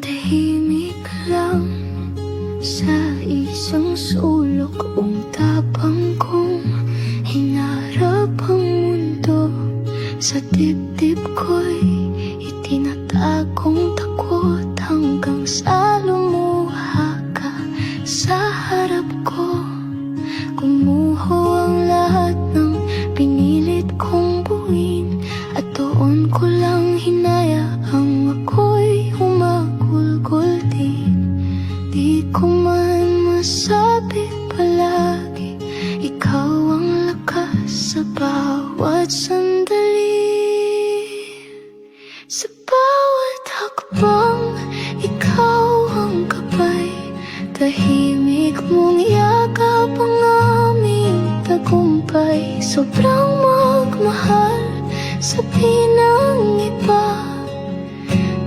tahimik lang sa isang sulok, ang tapang kong hinarap ang mundo. Sa dibdib ko'y itinatagong takot hanggang sa lumuha ka sa harap ko. Gumuho ang lahat ng pinilit kong buuin, at doon ko lang hinayaang ako'y humagulgol din. Di ko man masabi palagi, ikaw ang lakas sa bawat sandali. Sa bawat hakbang, ikaw ang gabay. Tahimik mong yakap ang aming tagumpay. Sobrang magmahal, sabihin ng iba,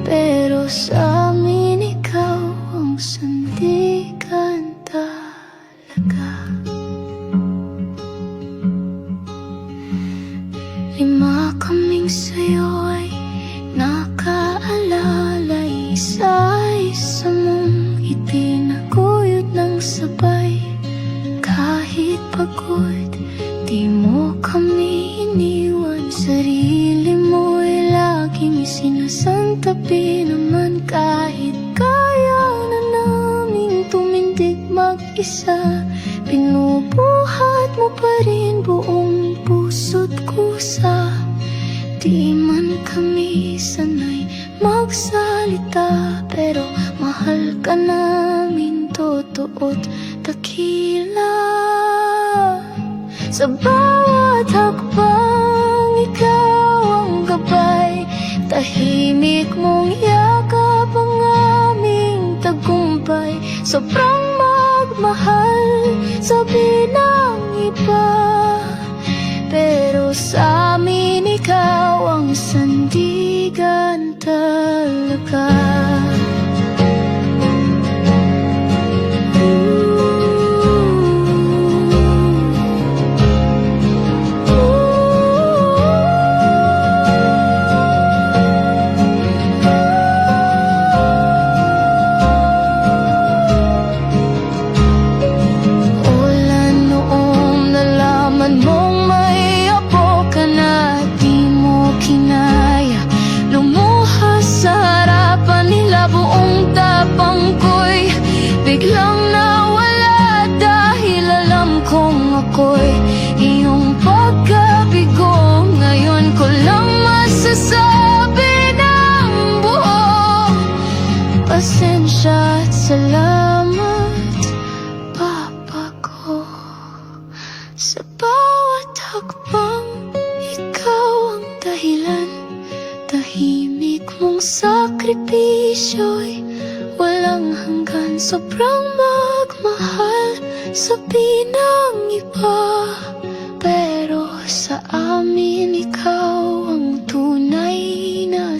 pero sa amin ikaw ang sandigan talaga. 5 kaming sa'yo ay nakaalala, isa-isa mong itinaguyod ng sabay. Kahit pagod, di mo kami iniwan. Sarili mo ay laging sinasantabi naman. Kahit kaya na naming tumindig mag-isa, binubuhat mo pa rin buong puso't kusa. Di man kami sanay magsalita, pero mahal ka namin totoo't dakila. Sa bawat hakbang, ikaw ang gabay. Tahimik mong yakap ang aming tagumpay. Sobrang magmahal, sabi ng iba, pero sa amin ikaw ang sandigan talaga. Mong may apo ka na, di mo kinaya lumuhas sa harapan nila. Buong tapang ko'y biglang nawala, dahil alam kong ako'y iyong pagkabigo. Ngayon ko lang masasabi ng buo, pasensya at salamat, Papa ko. Sa bawat hakbang, ikaw ang dahilan. Tahimik mong sakripisyo'y walang hanggan. Sobrang magmahal, sabi ng iba, pero sa amin ikaw ang tunay na